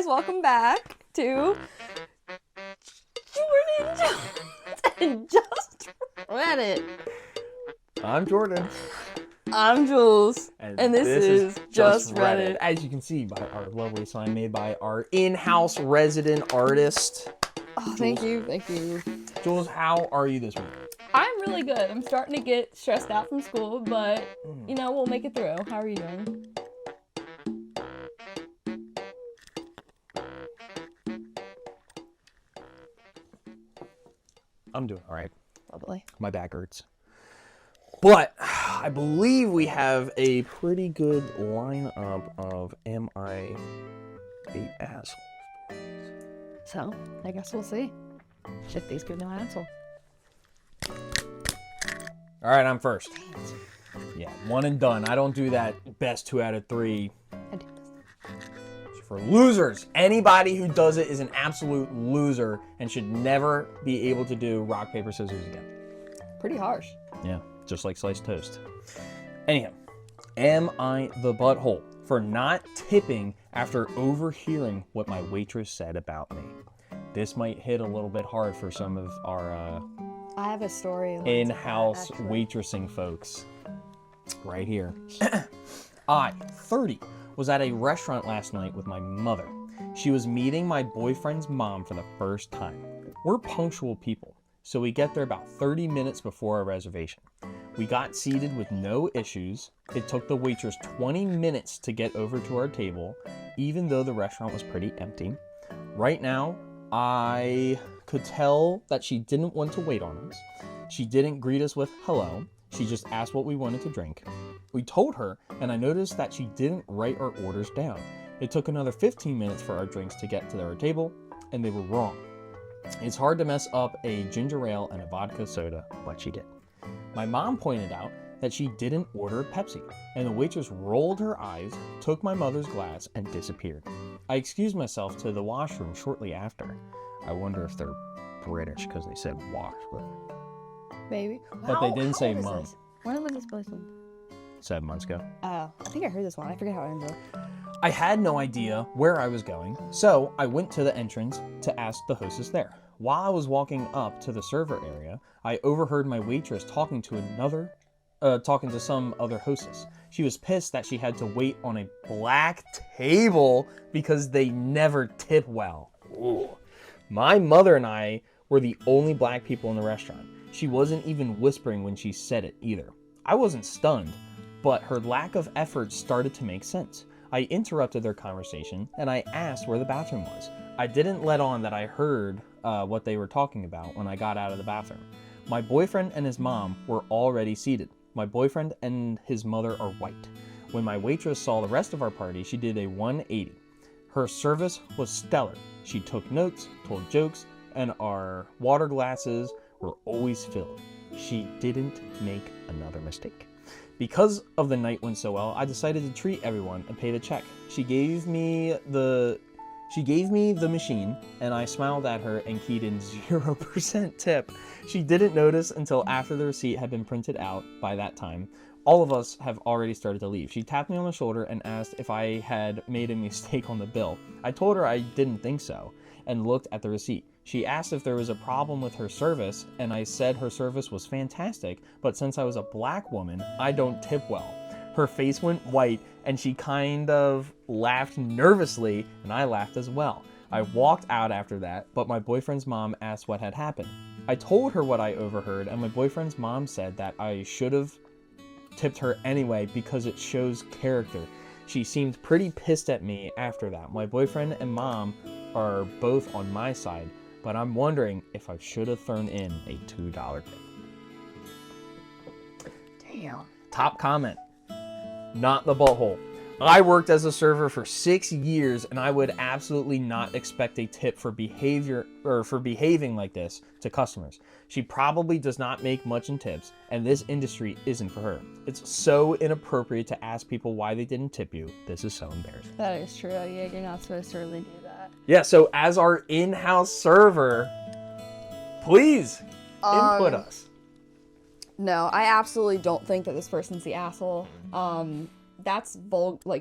guys, welcome back to Jordan Jones and Just Reddit. I'm Jordan. I'm Jules, and this is Just Reddit. As you can see by our lovely sign made by our in-house resident artist. Oh, thank you. Jules, how are you this week? I'm really good. I'm starting to get stressed out from school, but, you know, we'll make it through. How are you doing? I'm doing all right. Lovely. My back hurts. But I believe we have a pretty good lineup of Am I a Asshole? So, I guess we'll see if these people are an asshole. All right, I'm first. Yeah, one and done. I don't do that best 2 out of 3. I do this. It's for losers. Anybody who does it is an absolute loser and should never be able to do rock, paper, scissors again. Pretty harsh. Yeah, just like sliced toast. Anyhow, am I the butthole for not tipping after overhearing what my waitress said about me? This might hit a little bit hard for some of our I have a story. in-house waitressing folks. Right here. I, 30, was at a restaurant last night with my mother. She was meeting my boyfriend's mom for the first time. We're punctual people, so we get there about 30 minutes before our reservation. We got seated with no issues. It took the waitress 20 minutes to get over to our table, even though the restaurant was pretty empty. Right now, I could tell that she didn't want to wait on us. She didn't greet us with hello. She just asked what we wanted to drink. We told her, and I noticed that she didn't write our orders down. It took another 15 minutes for our drinks to get to our table, and they were wrong. It's hard to mess up a ginger ale and a vodka soda, but she did. My mom pointed out that she didn't order a Pepsi, and the waitress rolled her eyes, took my mother's glass, and disappeared. I excused myself to the washroom shortly after. I wonder if they're British because they said wash, Maybe. but they didn't say mom. When was this person? 7 months ago. Oh, I think I heard this one. I forget how it ended. I had no idea where I was going, so I went to the entrance to ask the hostess there. While I was walking up to the server area, I overheard my waitress talking to some other hostess. She was pissed that she had to wait on a black table because they never tip well. Ooh. My mother and I were the only black people in the restaurant. She wasn't even whispering when she said it either. I wasn't stunned, but her lack of effort started to make sense. I interrupted their conversation and I asked where the bathroom was. I didn't let on that I heard what they were talking about when I got out of the bathroom. My boyfriend and his mom were already seated. My boyfriend and his mother are white. When my waitress saw the rest of our party, she did a 180. Her service was stellar. She took notes, told jokes, and our water glasses were always filled. She didn't make another mistake. Because of the night went so well, I decided to treat everyone and pay the check. She gave me the machine, and I smiled at her and keyed in 0% tip. She didn't notice until after the receipt had been printed out. By that time, all of us have already started to leave. She tapped me on the shoulder and asked if I had made a mistake on the bill. I told her I didn't think so and looked at the receipt. She asked if there was a problem with her service, and I said her service was fantastic, but since I was a black woman, I don't tip well. Her face went white, and she kind of laughed nervously, and I laughed as well. I walked out after that, but my boyfriend's mom asked what had happened. I told her what I overheard, and my boyfriend's mom said that I should have tipped her anyway because it shows character. She seemed pretty pissed at me after that. My boyfriend and mom are both on my side, but I'm wondering if I should have thrown in a $2 tip. Damn. Top comment. Not the butthole. I worked as a server for 6 years, and I would absolutely not expect a tip for behaving like this to customers. She probably does not make much in tips, and this industry isn't for her. It's so inappropriate to ask people why they didn't tip you. This is so embarrassing. That is true. Yeah, you're not supposed to really do that. Yeah, so as our in-house server, please input us. No, I absolutely don't think that this person's the asshole. That's vulgar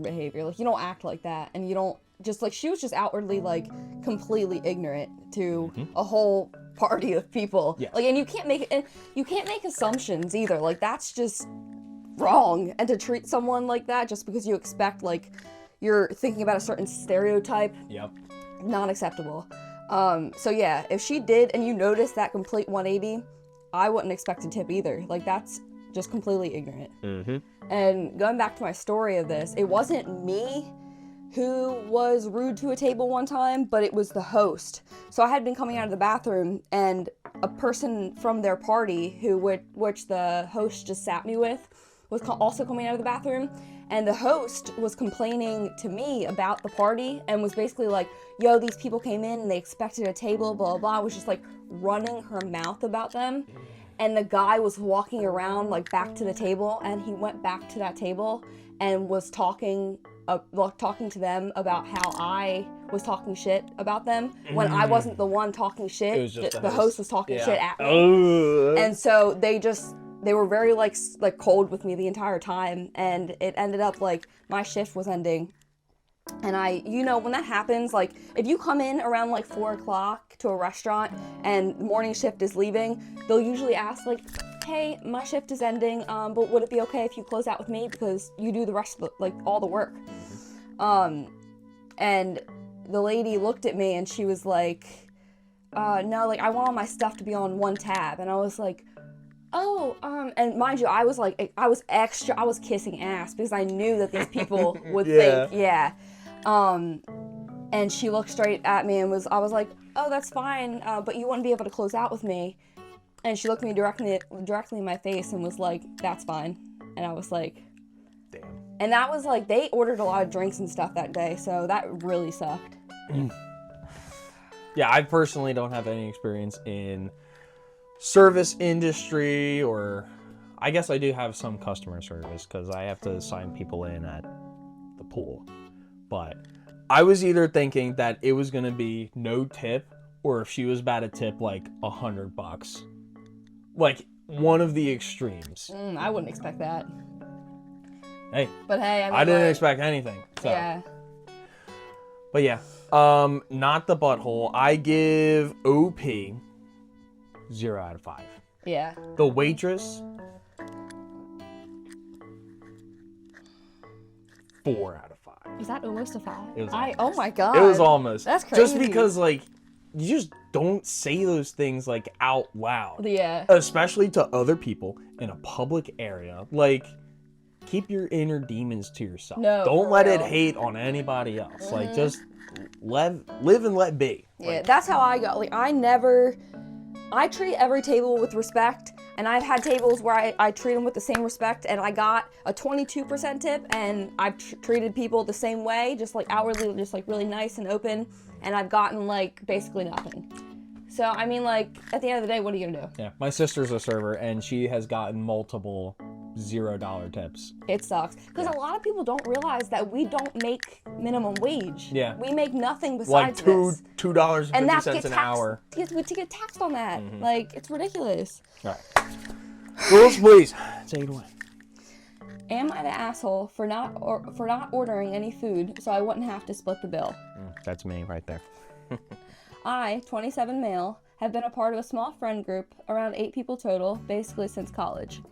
behavior. Like, you don't act like that, and you don't just like, she was just outwardly like completely ignorant to a whole party of people. Yes. Like, and you can't make assumptions either. Like, that's just wrong. And to treat someone like that just because you expect, like, you're thinking about a certain stereotype, Yep. not acceptable. So yeah, if she did and you noticed that complete 180, I wouldn't expect a tip either. Like, that's just completely ignorant. And going back to my story of this, it wasn't me who was rude to a table one time, but it was the host. So I had been coming out of the bathroom, and a person from their party, which the host just sat me with, was also coming out of the bathroom, and the host was complaining to me about the party and was basically like, yo, these people came in and they expected a table, blah, blah, blah, was just like running her mouth about them. And the guy was walking around like back to the table, and he went back to that table and was talking to them about how I was talking shit about them when I wasn't the one talking shit. It was just the host was talking shit at me. Oh. And so they were very like cold with me the entire time, and it ended up like my shift was ending. And when that happens, like, if you come in around like 4 o'clock to a restaurant and the morning shift is leaving, they'll usually ask like, hey, my shift is ending, but would it be okay if you close out with me because you do the rest of all the work? And the lady looked at me and she was like, no, like, I want all my stuff to be on one tab. And I was like, oh, and mind you, I was kissing ass because I knew that these people would think, yeah. And she looked straight at me and I was like, oh, that's fine, but you wouldn't be able to close out with me. And she looked me directly in my face and was like, that's fine. And I was like, damn. And that was like, they ordered a lot of drinks and stuff that day, so that really sucked. Yeah, I personally don't have any experience in service industry, or I guess I do have some customer service because I have to sign people in at the pool. But I was either thinking that it was going to be no tip, or if she was bad at tip, like $100. Like, one of the extremes. I wouldn't expect that. Hey. But hey, I didn't expect anything. So. Yeah. But yeah, not the butthole. I give OP 0 out of 5. Yeah. The waitress, 4 out of 5. Was that almost a 5? It was oh my god. It was almost. That's crazy. Just because, like, you just don't say those things, like, out loud. Yeah. Especially to other people in a public area. Like, keep your inner demons to yourself. No, don't let real. it hate on anybody else. Like, just live and let be. Yeah, Like, that's how I go. Like, I treat every table with respect, and I've had tables where I treat them with the same respect, and I got a 22% tip, and I've treated people the same way, just like outwardly, just like really nice and open, and I've gotten like basically nothing. So, I mean, like, at the end of the day, what are you gonna do? yeah, my sister's a server, and she has gotten multiple $0 tips. It sucks. Because a lot of people don't realize that we don't make minimum wage. Yeah. We make nothing Like besides this. $2.50 an hour. We get taxed on that. Like, it's ridiculous. All right. Jules, please take it away. Am I the asshole for not ordering any food so I wouldn't have to split the bill? That's me right there. I, 27 male, have been a part of a small friend group, around 8 people total, basically since college.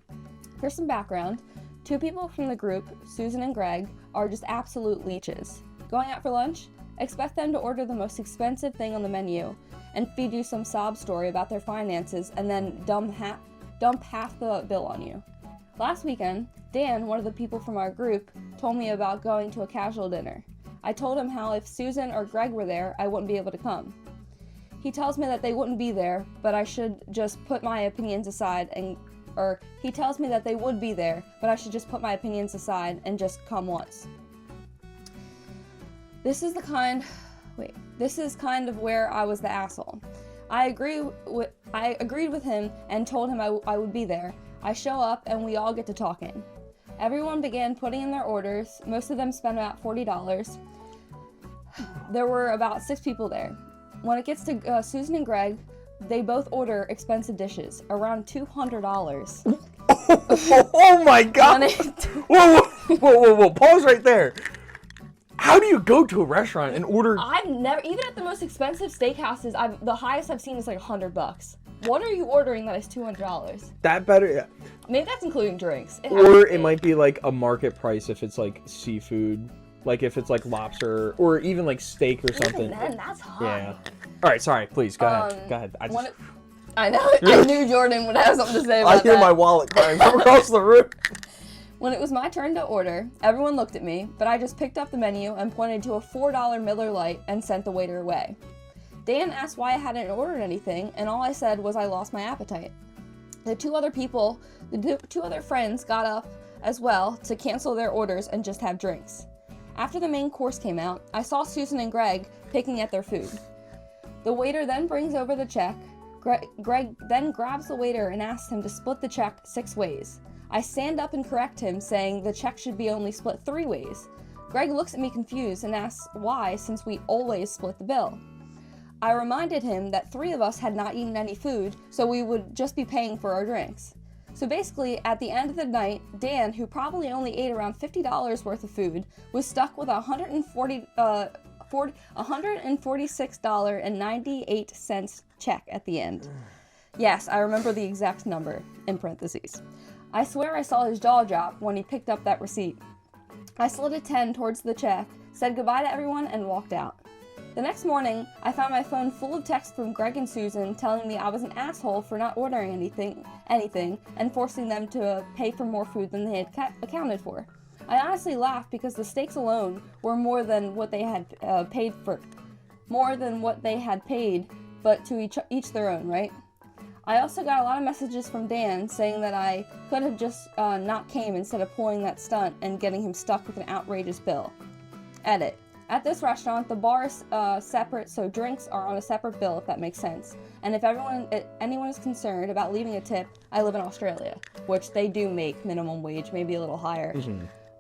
For some background, 2 people from the group, Susan and Greg, are just absolute leeches. Going out for lunch? Expect them to order the most expensive thing on the menu and feed you some sob story about their finances and then dump half the bill on you. Last weekend, Dan, one of the people from our group, told me about going to a casual dinner. I told him how if Susan or Greg were there, I wouldn't be able to come. He tells me that they wouldn't be there, but I should just put my opinions aside he tells me that they would be there, but I should just put my opinions aside and just come once. This is kind of where I was the asshole. I agreed with him and told him I would be there. I show up and we all get to talking. Everyone began putting in their orders. Most of them spent about $40. There were about 6 people there. When it gets to Susan and Greg, they both order expensive dishes, around $200. Oh my god! Whoa, pause right there. How do you go to a restaurant and order? I've never, even at the most expensive steakhouses, the highest I've seen is like $100. What are you ordering that is $200? That better, yeah. Maybe that's including drinks. Or it might be like a market price if it's like seafood, like if it's like lobster or even like steak or something. Even then, that's high. Yeah. All right, sorry. Please go ahead. Go ahead. I know. I knew Jordan would have something to say about that. I hear my wallet crying from across the room. When it was my turn to order, everyone looked at me, but I just picked up the menu and pointed to a $4 Miller Lite and sent the waiter away. Dan asked why I hadn't ordered anything, and all I said was I lost my appetite. The two other friends got up as well to cancel their orders and just have drinks. After the main course came out, I saw Susan and Greg picking at their food. The waiter then brings over the check. Greg then grabs the waiter and asks him to split the check 6 ways. I stand up and correct him, saying the check should be only split 3 ways. Greg looks at me confused and asks why, since we always split the bill. I reminded him that 3 of us had not eaten any food, so we would just be paying for our drinks. So basically, at the end of the night, Dan, who probably only ate around $50 worth of food, was stuck with $146.98 check at the end. Yes, I remember the exact number, in parentheses. I swear I saw his jaw drop when he picked up that receipt. I slid a 10 towards the check, said goodbye to everyone, and walked out. The next morning, I found my phone full of texts from Greg and Susan telling me I was an asshole for not ordering anything, and forcing them to pay for more food than they had accounted for. I honestly laughed because the steaks alone were more than what they had paid, but to each their own, right? I also got a lot of messages from Dan saying that I could have just not came instead of pulling that stunt and getting him stuck with an outrageous bill. Edit. At this restaurant, the bar is separate, so drinks are on a separate bill, if that makes sense. And if anyone is concerned about leaving a tip, I live in Australia, which they do make minimum wage, maybe a little higher.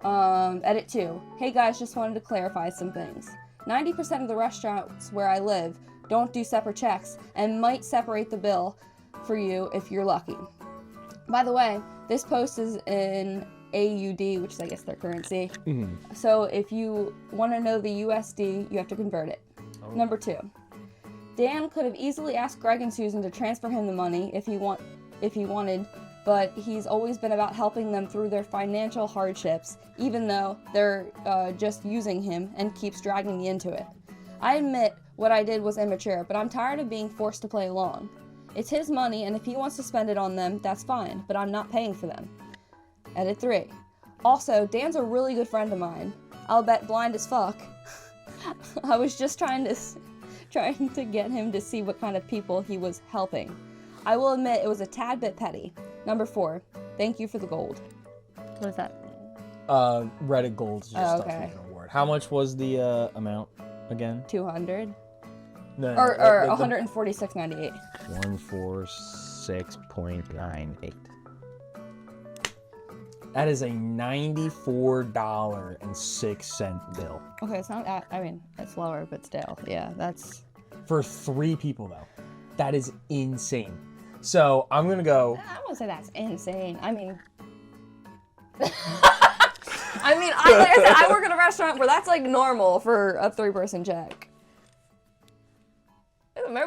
Edit 2. Hey guys, just wanted to clarify some things. 90% of the restaurants where I live don't do separate checks and might separate the bill for you if you're lucky. By the way, this post is in AUD, which is I guess their currency. So if you want to know the USD, you have to convert it. Number 2. Dan could have easily asked Greg and Susan to transfer him the money if he wanted, but he's always been about helping them through their financial hardships, even though they're just using him, and keeps dragging me into it. I admit what I did was immature, but I'm tired of being forced to play along. It's his money, and if he wants to spend it on them, that's fine, but I'm not paying for them. Edit 3. Also, Dan's a really good friend of mine. I'll bet blind as fuck. I was just trying to get him to see what kind of people he was helping. I will admit it was a tad bit petty. Number 4. Thank you for the gold. What does that mean? Reddit gold is just stuff you can award. How much was the amount again? 200. No, or 146.98. 146.98. That is a $94.06 bill. Okay, it's not. I mean, it's lower, but still, yeah, that's for 3 people though. That is insane. So I'm gonna go. I won't say that's insane. I mean, like I said, I work at a restaurant where that's like normal for a 3-person check.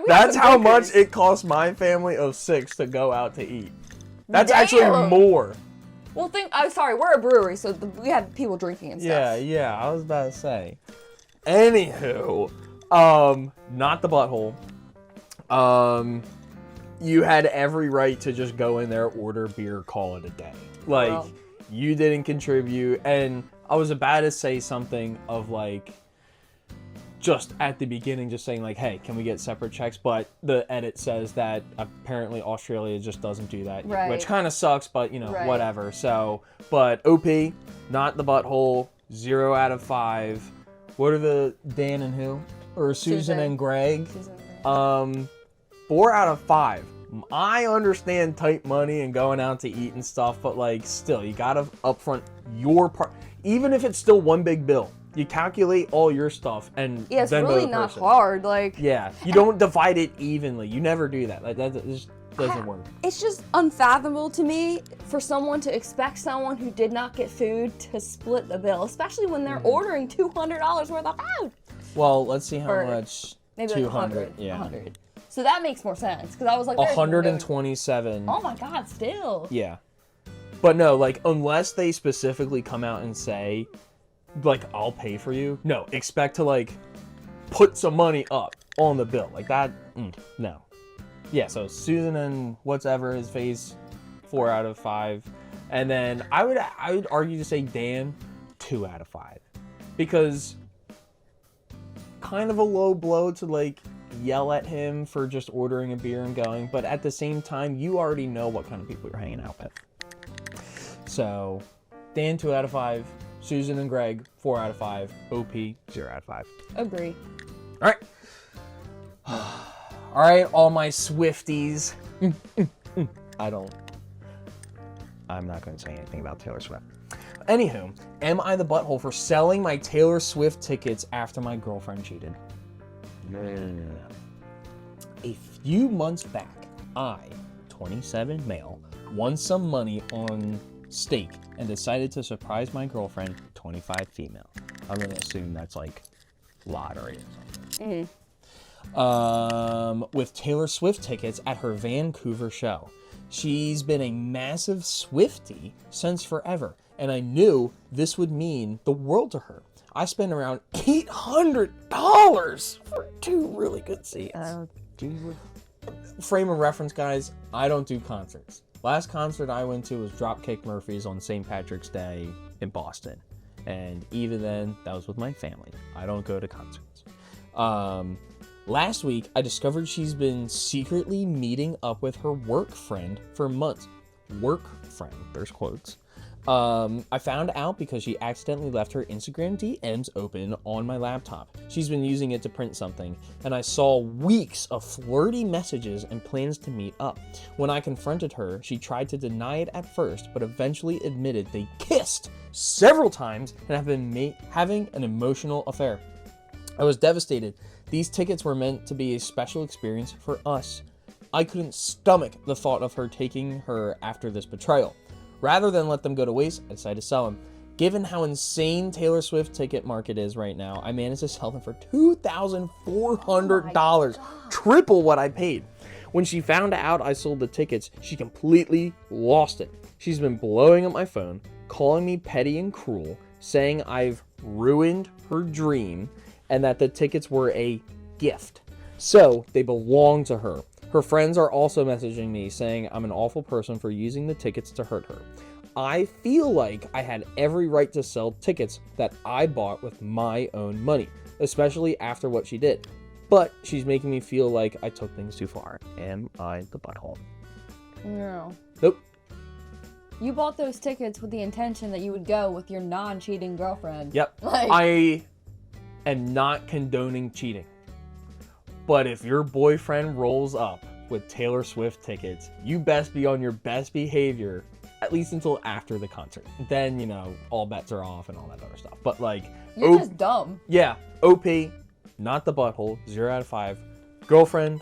That's how much it costs my family of 6 to go out to eat. That's actually more. Well, we're a brewery, so we have people drinking and stuff. Yeah, I was about to say. Anywho, not the butthole. You had every right to just go in there, order beer, call it a day. You didn't contribute, and I was about to say something of like, just at the beginning, just saying like, hey, can we get separate checks? But the edit says that apparently Australia just doesn't do that, right. Which kind of sucks, but right. Whatever. So, but OP, not the butthole, 0 out of 5. What are the Dan and who? Or Susan and Greg? 4 out of 5. I understand tight money and going out to eat and stuff, but like still, you gotta upfront your part, even if it's still one big bill. You calculate all your stuff and it's then really not hard. You don't divide it evenly. You never do that. Like that's just doesn't work. It's just unfathomable to me for someone to expect someone who did not get food to split the bill, especially when they're ordering $200 worth of food. Well, let's see how much. Maybe 200. Like 100. So that makes more sense because I was like 127. Oh my God, still. Yeah. But no, like, unless they specifically come out and say, like, I'll pay for you. No, expect to, like, put some money up on the bill. Like that, no. Yeah, so Susan and whatever his face, 4 out of 5. And then I would argue to say Dan, 2 out of 5. Because kind of a low blow to, like, yell at him for just ordering a beer and going. But at the same time, you already know what kind of people you're hanging out with. So, Dan, 2 out of 5. Susan and Greg, 4 out of 5. OP, 0 out of 5. Agree. All right. All right, all my Swifties. I'm not going to say anything about Taylor Swift. Anywho, am I the butthole for selling my Taylor Swift tickets after my girlfriend cheated? No. A few months back, I, 27 male, won some money on stake and decided to surprise my girlfriend, 25 female. I'm going to assume that's like lottery or something. With Taylor Swift tickets at her Vancouver show. She's been a massive Swiftie since forever, and I knew this would mean the world to her. I spent around $800 for 2 really good seats. Frame of reference, guys, I don't do concerts. Last concert I went to was Dropkick Murphys on St. Patrick's Day in Boston. And even then, that was with my family. I don't go to concerts. Last week, I discovered she's been secretly meeting up with her work friend for months. Work friend, there's quotes. I found out because she accidentally left her Instagram DMs open on my laptop. She's been using it to print something, and I saw weeks of flirty messages and plans to meet up. When I confronted her, she tried to deny it at first, but eventually admitted they kissed several times and have been having an emotional affair. I was devastated. These tickets were meant to be a special experience for us. I couldn't stomach the thought of her taking her after this betrayal. Rather than let them go to waste, I decided to sell them. Given how insane Taylor Swift ticket market is right now, I managed to sell them for $2,400, triple what I paid. When she found out I sold the tickets, she completely lost it. She's been blowing up my phone, calling me petty and cruel, saying I've ruined her dream, and that the tickets were a gift. So, they belong to her. Her friends are also messaging me saying I'm an awful person for using the tickets to hurt her. I feel like I had every right to sell tickets that I bought with my own money, especially after what she did. But she's making me feel like I took things too far. Am I the butthole? No. Nope. You bought those tickets with the intention that you would go with your non-cheating girlfriend. Yep. I am not condoning cheating. But if your boyfriend rolls up with Taylor Swift tickets, you best be on your best behavior, at least until after the concert. Then, all bets are off and all that other stuff. But you're just dumb. Yeah. OP, not the butthole, 0 out of 5. Girlfriend,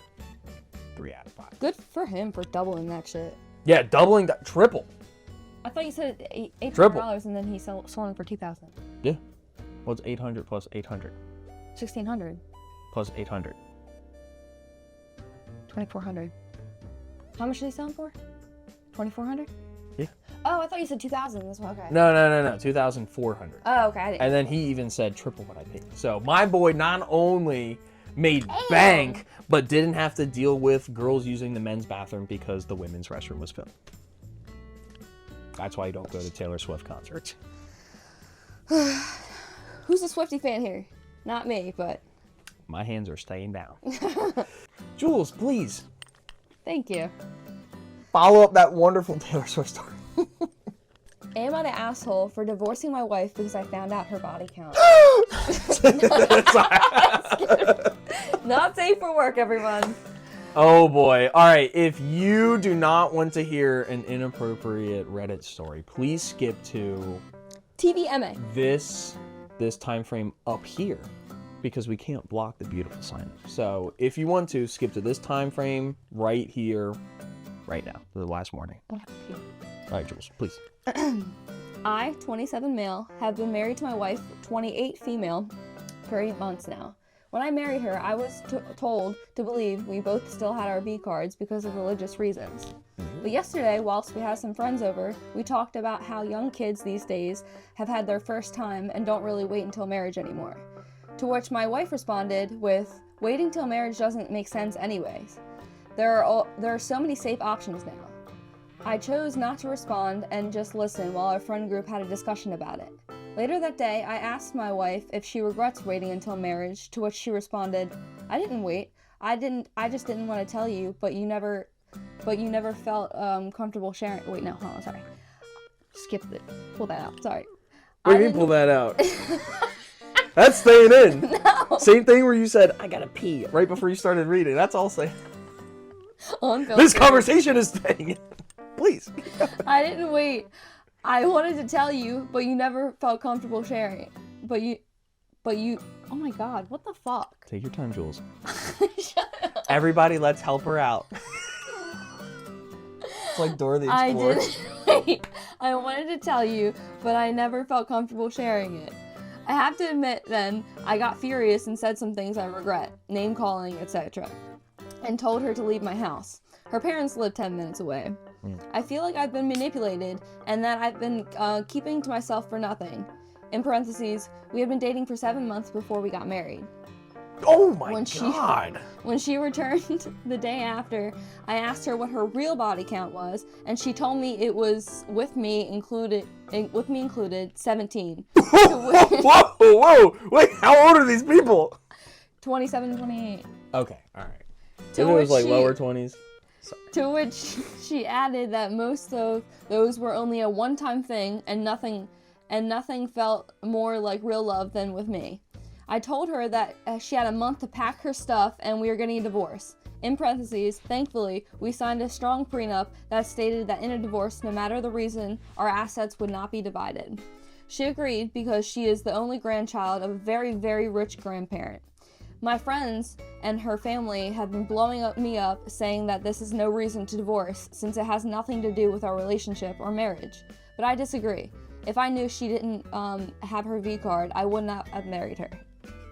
3 out of 5. Good for him for doubling that shit. Yeah, doubling that, triple. I thought you said $800 Triple. and then he sold them for $2,000. Yeah. What's 800 plus 800? 1,600. Plus 800. 2,400. How much did they sell them for? 2,400? Yeah. Oh, I thought you said 2,000. That's why. Okay. No. 2,400. Oh, okay. And then he even said triple what I paid. So my boy not only made bank, but didn't have to deal with girls using the men's bathroom because the women's restroom was filled. That's why you don't go to Taylor Swift concerts. Who's a Swiftie fan here? Not me, but... My hands are staying down. Jules, please. Thank you. Follow up that wonderful Taylor Swift story. Am I the asshole for divorcing my wife because I found out her body count? Not safe for work, everyone. Oh boy. All right. If you do not want to hear an inappropriate Reddit story, please skip to TVMA. This time frame up here, because we can't block the beautiful signage. So if you want to skip to this time frame right here, right now. The last warning. All right, Jules, please. I, 27 male, have been married to my wife, 28 female, for 8 months now. When I married her, I was told to believe we both still had our V cards because of religious reasons. But yesterday, whilst we had some friends over, we talked about how young kids these days have had their first time and don't really wait until marriage anymore. To which my wife responded with, waiting till marriage doesn't make sense anyways. There are so many safe options now. I chose not to respond and just listen while our friend group had a discussion about it. Later that day, I asked my wife if she regrets waiting until marriage, to which she responded, I didn't wait. I just didn't want to tell you, but you never felt comfortable sharing. Wait, no, hold on, sorry. Skipped it. Pull that out, sorry. What do you mean pull that out? That's staying in. No. Same thing where you said, I gotta pee, right before you started reading. That's all saying. This conversation is staying in. Please. I didn't wait. I wanted to tell you, but you never felt comfortable sharing it. But you, oh my God, what the fuck? Take your time, Jules. Shut up. Everybody, let's help her out. It's like Dora the Explorer. I didn't wait. I wanted to tell you, but I never felt comfortable sharing it. I have to admit then, I got furious and said some things I regret, name calling, etc. and told her to leave my house. Her parents live 10 minutes away. I feel like I've been manipulated and that I've been keeping to myself for nothing. In parentheses, we had been dating for 7 months before we got married. Oh my God! When she returned the day after, I asked her what her real body count was, and she told me it was with me included 17. Whoa! Wait, how old are these people? 27, 28. Okay, all right. If it was like lower 20s. Sorry. To which she added that most of those were only a one-time thing, and nothing felt more like real love than with me. I told her that she had a month to pack her stuff and we were getting a divorce. In parentheses, thankfully, we signed a strong prenup that stated that in a divorce, no matter the reason, our assets would not be divided. She agreed because she is the only grandchild of a very, very rich grandparent. My friends and her family have been blowing me up, saying that this is no reason to divorce since it has nothing to do with our relationship or marriage. But I disagree. If I knew she didn't have her V card, I would not have married her.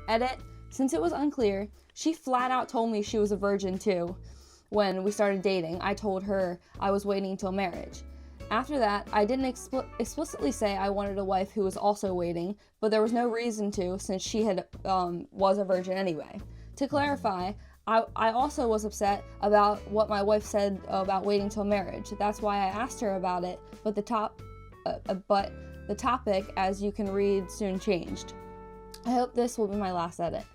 Edit, since it was unclear, she flat out told me she was a virgin too. When we started dating, I told her I was waiting until marriage. After that, I didn't explicitly say I wanted a wife who was also waiting, but there was no reason to since she had was a virgin anyway. To clarify, I also was upset about what my wife said about waiting till marriage. That's why I asked her about it, but the topic, as you can read, soon changed. I hope this will be my last edit.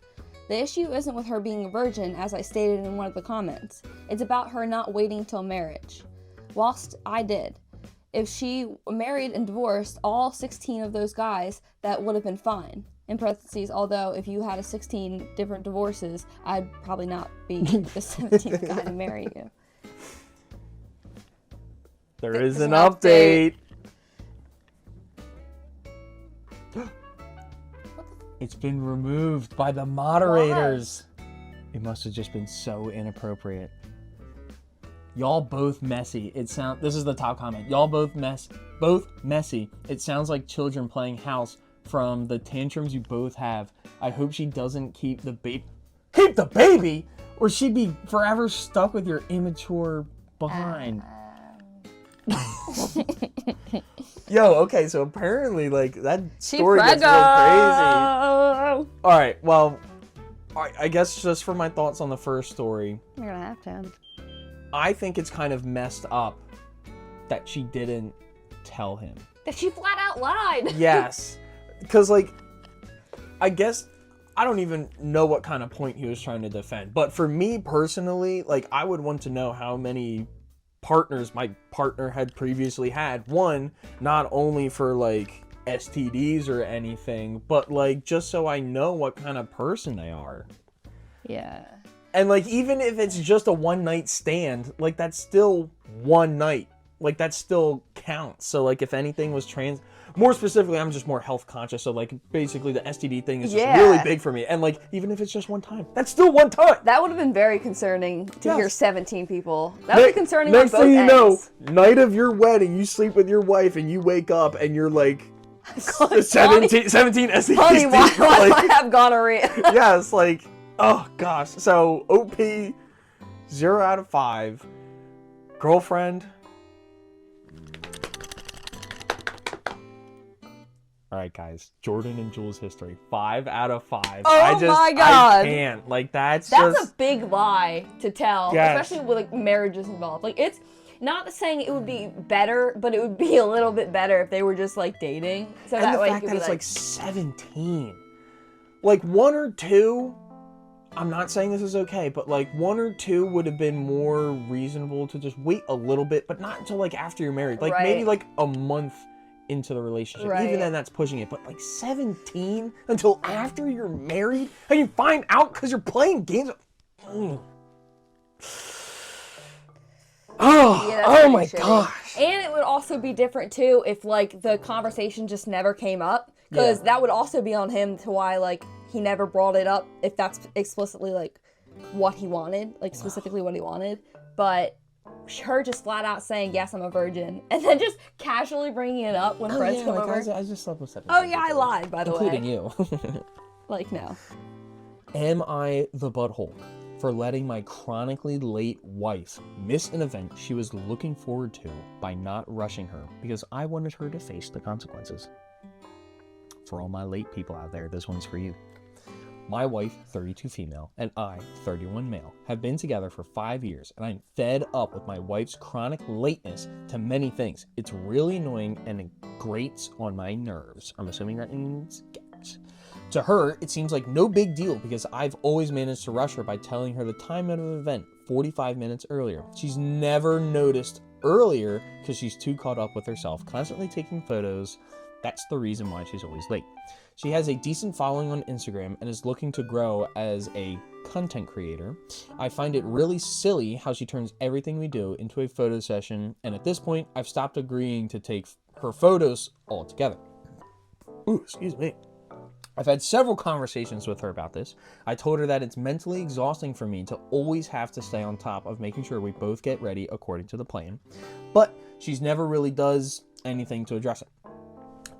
The issue isn't with her being a virgin, as I stated in one of the comments. It's about her not waiting till marriage. Whilst I did. If she married and divorced all 16 of those guys, that would have been fine. In parentheses, although if you had 16 different divorces, I'd probably not be the 17th guy to marry you. There is an update. It's been removed by the moderators. Why? It must have just been so inappropriate. Y'all both messy. This is the top comment. Y'all both messy. It sounds like children playing house from the tantrums you both have. I hope she doesn't keep the baby. Keep the baby? Or she'd be forever stuck with your immature behind. Yo, okay, so apparently, like, that story gets real crazy. Alright, well, I guess just for my thoughts on the first story. You're gonna have to. I think it's kind of messed up that she didn't tell him. That she flat out lied. Yes. Because, like, I guess, I don't even know what kind of point he was trying to defend. But for me personally, like, I would want to know how many partners my partner had previously had. One, not only for, like, STDs or anything, but, like, just so I know what kind of person they are. Yeah. And, like, even if it's just a one-night stand, like, that's still one night. Like, that still counts. So, like, if anything was more specifically, I'm just more health conscious. So like basically the STD thing is just Yeah. really big for me. And like, even if it's just one time, that's still one time. That would have been very concerning to Yes. hear 17 people. That would be concerning on Next both thing you ends. know, night of your wedding, you sleep with your wife and you wake up and you're like, God, 17 STDs. Honey, why do Like, I have gonorrhea? yes, like, oh gosh. So OP, 0 out of 5. Girlfriend. All right, guys. Jordan and Jules history. 5 out of 5. Oh my God. I can't. Like, that's That's just... a big lie to tell, Yes. especially with like marriages involved. Like, it's not saying it would be better, but it would be a little bit better if they were just like dating. So And that the way fact it that could it's be like 17. Like 1 or 2, I'm not saying this is okay, but like 1 or 2 would have been more reasonable to just wait a little bit, but not until like after you're married. Like maybe Right. like a month into the relationship. Right. Even then that's pushing it. But like 17 until after you're married and you find out because you're playing games. Oh, Yeah, that's oh pretty my shitty. gosh. And it would also be different too if like the conversation just never came up, because Yeah. that would also be on him to why like he never brought it up if that's explicitly like what he wanted, like specifically what he wanted. But her just flat out saying, yes, I'm a virgin, and then just casually bringing it up when friends come over. I just slept with 17 Oh yeah, I people, lied, by the including way. you. Like, no. Am I the butthole for letting my chronically late wife miss an event she was looking forward to by not rushing her because I wanted her to face the consequences? For all my late people out there, this one's for you. My wife, 32 female, and I, 31 male, have been together for 5 years, and I'm fed up with my wife's chronic lateness to many things. It's really annoying and it grates on my nerves. I'm assuming that means gas. To her, it seems like no big deal because I've always managed to rush her by telling her the time of the event 45 minutes earlier. She's never noticed earlier because she's too caught up with herself, constantly taking photos. That's the reason why she's always late. She has a decent following on Instagram and is looking to grow as a content creator. I find it really silly how she turns everything we do into a photo session, and at this point, I've stopped agreeing to take her photos altogether. Ooh, excuse me. I've had several conversations with her about this. I told her that it's mentally exhausting for me to always have to stay on top of making sure we both get ready according to the plan, but she's never really does anything to address it.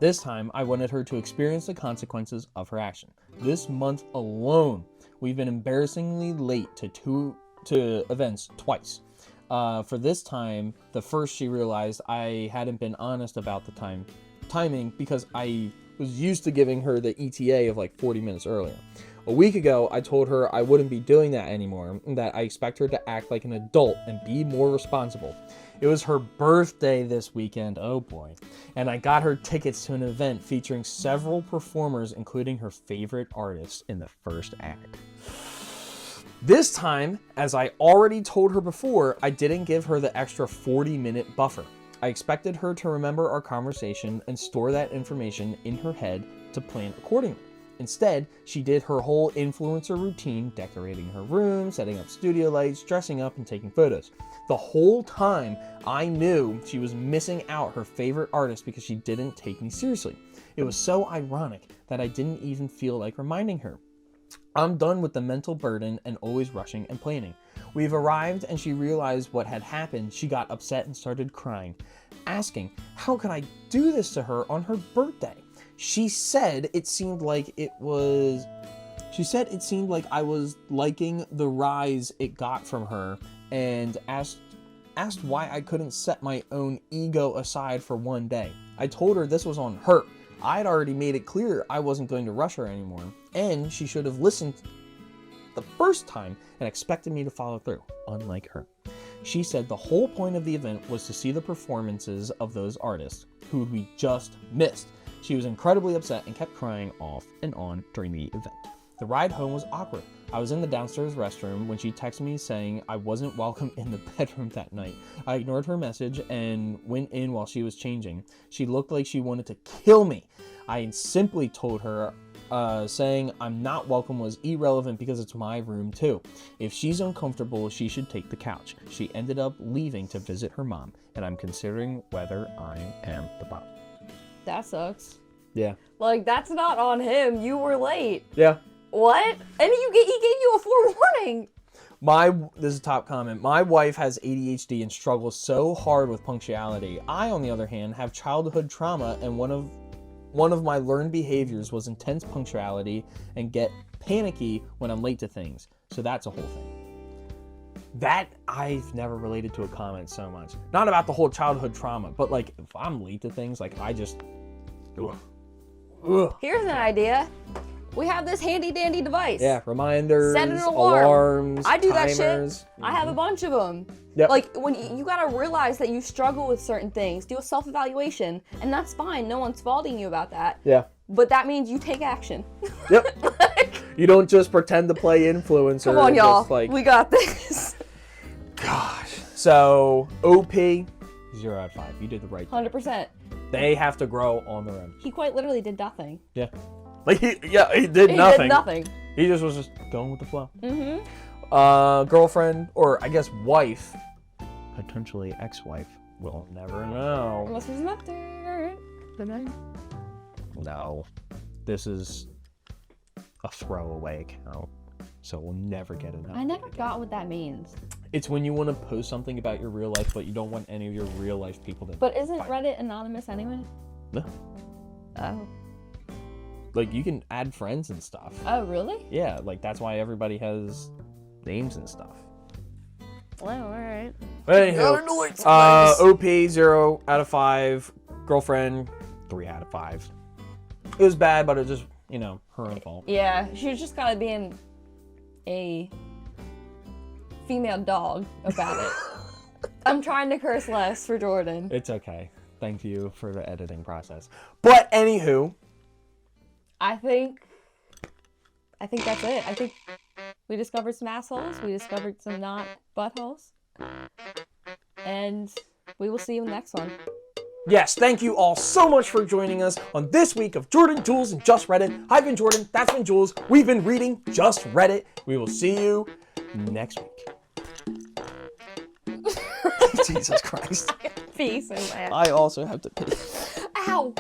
This time, I wanted her to experience the consequences of her action. This month alone, we've been embarrassingly late to events twice. For this time, the first she realized I hadn't been honest about the timing because I was used to giving her the ETA of like 40 minutes earlier. A week ago, I told her I wouldn't be doing that anymore, and that I expect her to act like an adult and be more responsible. It was her birthday this weekend, oh boy, and I got her tickets to an event featuring several performers, including her favorite artist in the first act. This time, as I already told her before, I didn't give her the extra 40-minute buffer. I expected her to remember our conversation and store that information in her head to plan accordingly. Instead, she did her whole influencer routine, decorating her room, setting up studio lights, dressing up, and taking photos. The whole time, I knew she was missing out her favorite artist because she didn't take me seriously. It was so ironic that I didn't even feel like reminding her. I'm done with the mental burden and always rushing and planning. We've arrived and she realized what had happened. She got upset and started crying, asking, how could I do this to her on her birthday? She said it seemed like I was liking the rise it got from her, and asked why I couldn't set my own ego aside for one day. I told her this was on her. I'd already made it clear I wasn't going to rush her anymore, and she should have listened the first time and expected me to follow through, unlike her. She said the whole point of the event was to see the performances of those artists who we just missed. She was incredibly upset and kept crying off and on during the event. The ride home was awkward. I was in the downstairs restroom when she texted me saying I wasn't welcome in the bedroom that night. I ignored her message and went in while she was changing. She looked like she wanted to kill me. I simply told her saying I'm not welcome was irrelevant because it's my room too. If she's uncomfortable, she should take the couch. She ended up leaving to visit her mom, and I'm considering whether I am the problem. That sucks. Yeah. Like, that's not on him. You were late. Yeah. What? And he gave you a forewarning. This is a top comment. My wife has ADHD and struggles so hard with punctuality. I, on the other hand, have childhood trauma, and one of my learned behaviors was intense punctuality and get panicky when I'm late to things. So that's a whole thing. That I've never related to a comment so much. Not about the whole childhood trauma, but like if I'm late to things, like I just. Ugh. Here's an idea. We have this handy dandy device. Yeah, reminders, set an alarm. Alarms, I do timers. that shit. I have a bunch of them. Yep. Like, when you gotta realize that you struggle with certain things, do a self-evaluation, and that's fine. No one's faulting you about that. Yeah. But that means you take action. Yep. You don't just pretend to play influencer. Come on, y'all. Like, we got this. Gosh. So, OP, 0 out of 5. You did the right thing. 100%. They have to grow on their own. He quite literally did nothing. Yeah. Like, he did nothing. He did nothing. He just was just going with the flow. Mm-hmm. Girlfriend, or I guess wife, potentially ex-wife, we'll never know. Unless there's an update. No. This is a throwaway account, so we'll never get an update. I never got what that means. It's when you want to post something about your real life, but you don't want any of your real life people to. But isn't Reddit anonymous anyway? No. Oh. Like, you can add friends and stuff. Oh, really? Yeah, like, that's why everybody has names and stuff. Well, alright. Anywho, OP, 0 out of 5. Girlfriend, 3 out of 5. It was bad, but it was just, her own fault. Yeah, she was just kind of being a female dog about it. I'm trying to curse less for Jordan. It's okay. Thank you for the editing process. But anywho, I think that's it. I think we discovered some assholes. We discovered some not buttholes. And we will see you in the next one. yes, thank you all so much for joining us on this week of Jordan, Jules, and Just Reddit. I've been Jordan. That's been Jules. We've been reading Just Reddit. We will see you next week. Jesus Christ. Peace. I also have to pee. Ow.